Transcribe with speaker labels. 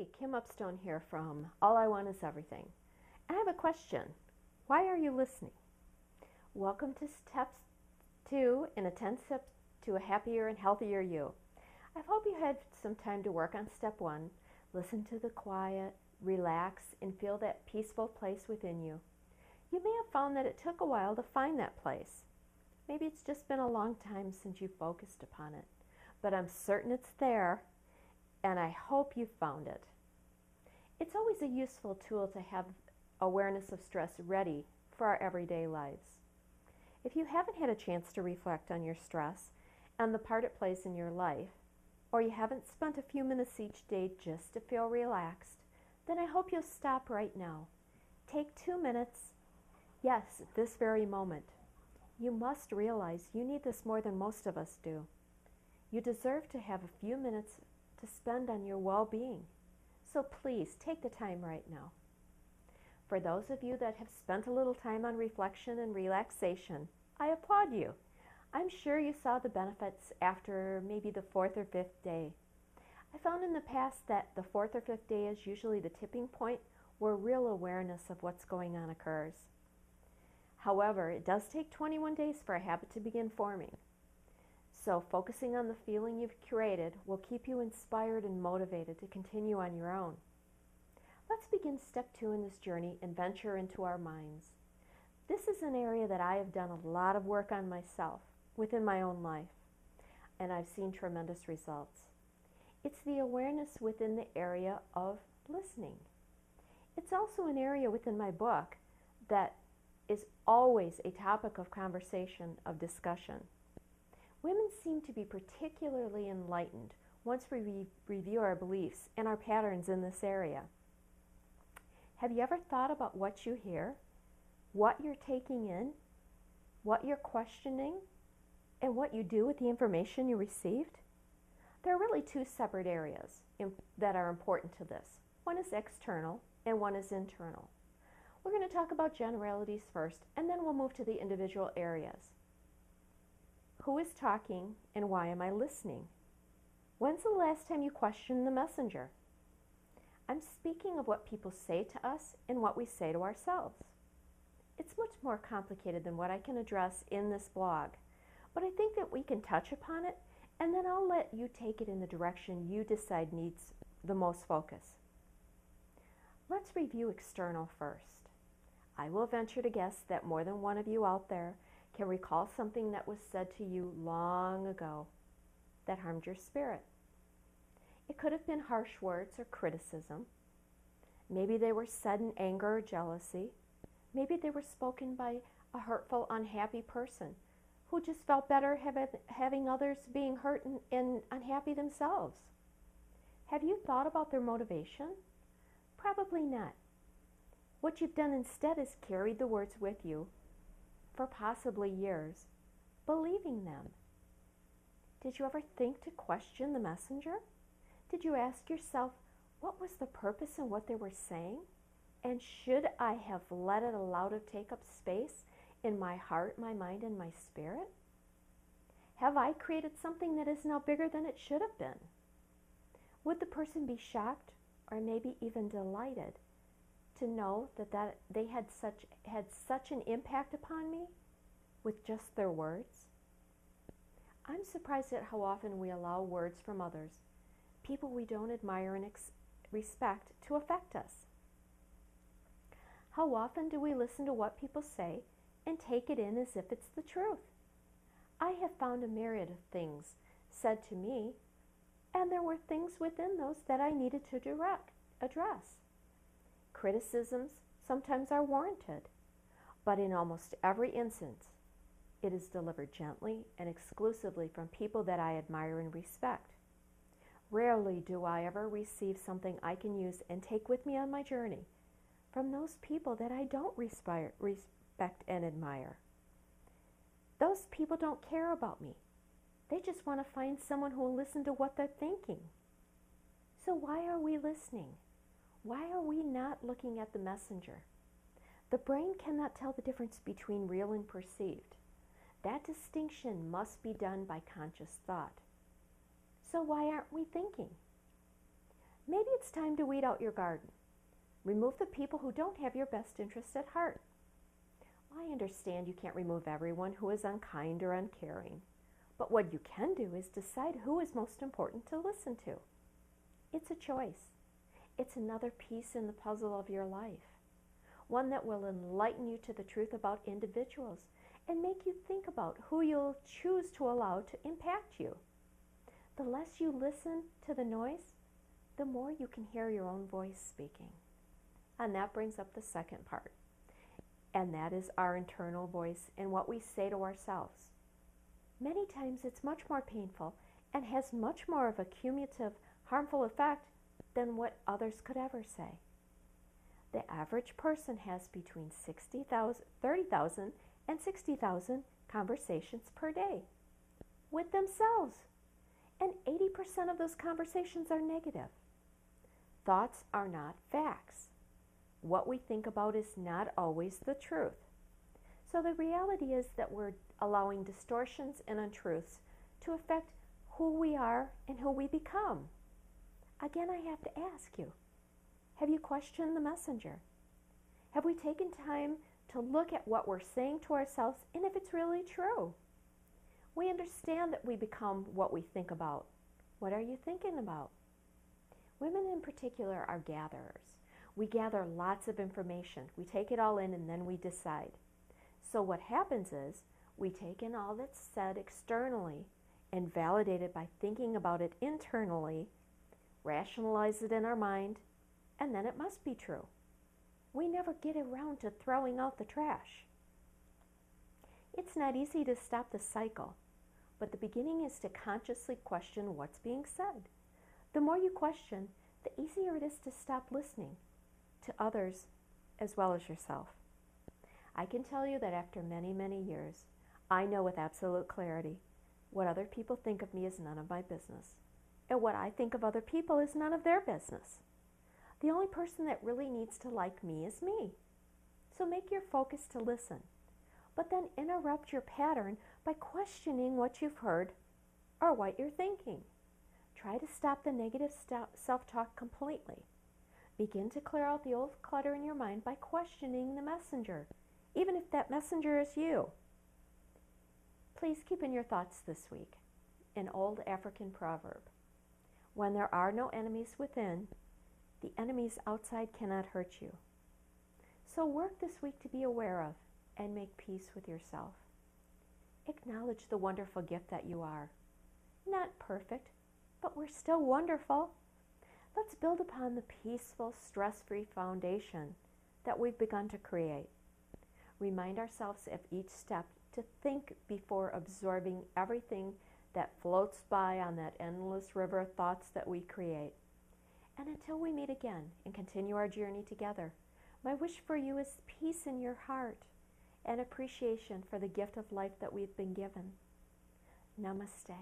Speaker 1: Hi, Kim Upstone here from All I Want Is Everything. I have a question. Why are you listening? Welcome to Step 2 in a 10 Steps to a Happier and Healthier You. I hope you had some time to work on Step 1. Listen to the quiet, relax, and feel that peaceful place within you. You may have found that it took a while to find that place. Maybe it's just been a long time since you focused upon it, but I'm certain it's there, and I hope you found it. It's always a useful tool to have awareness of stress ready for our everyday lives. If you haven't had a chance to reflect on your stress and the part it plays in your life, or you haven't spent a few minutes each day just to feel relaxed, then I hope you'll stop right now. Take 2 minutes, yes, this very moment. You must realize you need this more than most of us do. You deserve to have a few minutes to spend on your well-being. So please take the time right now. For those of you that have spent a little time on reflection and relaxation, I applaud you. I'm sure you saw the benefits after maybe the 4th or 5th day. I found in the past that the 4th or 5th day is usually the tipping point where real awareness of what's going on occurs. However, it does take 21 days for a habit to begin forming. So focusing on the feeling you've created will keep you inspired and motivated to continue on your own. Let's begin Step 2 in this journey and venture into our minds. This is an area that I have done a lot of work on myself within my own life, and I've seen tremendous results. It's the awareness within the area of listening. It's also an area within my book that is always a topic of conversation, of discussion. Women seem to be particularly enlightened once we review our beliefs and our patterns in this area. Have you ever thought about what you hear, what you're taking in, what you're questioning, and what you do with the information you received? There are really two separate areas that are important to this. One is external and one is internal. We're going to talk about generalities first, and then we'll move to the individual areas. Who is talking and why am I listening? When's the last time you questioned the messenger? I'm speaking of what people say to us and what we say to ourselves. It's much more complicated than what I can address in this blog, but I think that we can touch upon it, and then I'll let you take it in the direction you decide needs the most focus. Let's review external first. I will venture to guess that more than one of you out there can recall something that was said to you long ago that harmed your spirit. It could have been harsh words or criticism. Maybe they were said in anger or jealousy. Maybe they were spoken by a hurtful, unhappy person who just felt better having others being hurt and unhappy themselves. Have you thought about their motivation? Probably not. What you've done instead is carried the words with you for possibly years, believing them. Did you ever think to question the messenger? Did you ask yourself, what was the purpose in what they were saying? And should I have let it allow to take up space in my heart, my mind, and my spirit? Have I created something that is now bigger than it should have been? Would the person be shocked or maybe even delighted to know that they had such an impact upon me with just their words? I'm surprised at how often we allow words from others, people we don't admire and respect, to affect us. How often do we listen to what people say and take it in as if it's the truth? I have found a myriad of things said to me, and there were things within those that I needed to address. Criticisms sometimes are warranted, but in almost every instance, it is delivered gently and exclusively from people that I admire and respect. Rarely do I ever receive something I can use and take with me on my journey from those people that I don't respect and admire. Those people don't care about me. They just want to find someone who will listen to what they're thinking. So why are we listening? Why are we not looking at the messenger? The brain cannot tell the difference between real and perceived. That distinction must be done by conscious thought. So why aren't we thinking? Maybe it's time to weed out your garden. Remove the people who don't have your best interest at heart. I understand you can't remove everyone who is unkind or uncaring, but what you can do is decide who is most important to listen to. It's a choice. It's another piece in the puzzle of your life, one that will enlighten you to the truth about individuals and make you think about who you'll choose to allow to impact you. The less you listen to the noise, the more you can hear your own voice speaking. And that brings up the second part, and that is our internal voice and what we say to ourselves. Many times it's much more painful and has much more of a cumulative, harmful effect than what others could ever say. The average person has between 30,000 and 60,000 conversations per day with themselves, and 80% of those conversations are negative. Thoughts are not facts. What we think about is not always the truth. So the reality is that we're allowing distortions and untruths to affect who we are and who we become. Again, I have to ask you, have you questioned the messenger? Have we taken time to look at what we're saying to ourselves and if it's really true? We understand that we become what we think about. What are you thinking about? Women in particular are gatherers. We gather lots of information. We take it all in and then we decide. So what happens is we take in all that's said externally and validate it by thinking about it internally, rationalize it in our mind, and then it must be true. We never get around to throwing out the trash. It's not easy to stop the cycle, but the beginning is to consciously question what's being said. The more you question, the easier it is to stop listening to others as well as yourself. I can tell you that after many, many years, I know with absolute clarity what other people think of me is none of my business, and what I think of other people is none of their business. The only person that really needs to like me is me. So make your focus to listen, but then interrupt your pattern by questioning what you've heard or what you're thinking. Try to stop the negative self-talk completely. Begin to clear out the old clutter in your mind by questioning the messenger, even if that messenger is you. Please keep in your thoughts this week an old African proverb: when there are no enemies within, the enemies outside cannot hurt you. So work this week to be aware of and make peace with yourself. Acknowledge the wonderful gift that you are. Not perfect, but we're still wonderful. Let's build upon the peaceful, stress-free foundation that we've begun to create. Remind ourselves at each step to think before absorbing everything that floats by on that endless river of thoughts that we create. And until we meet again and continue our journey together, my wish for you is peace in your heart and appreciation for the gift of life that we've been given. Namaste.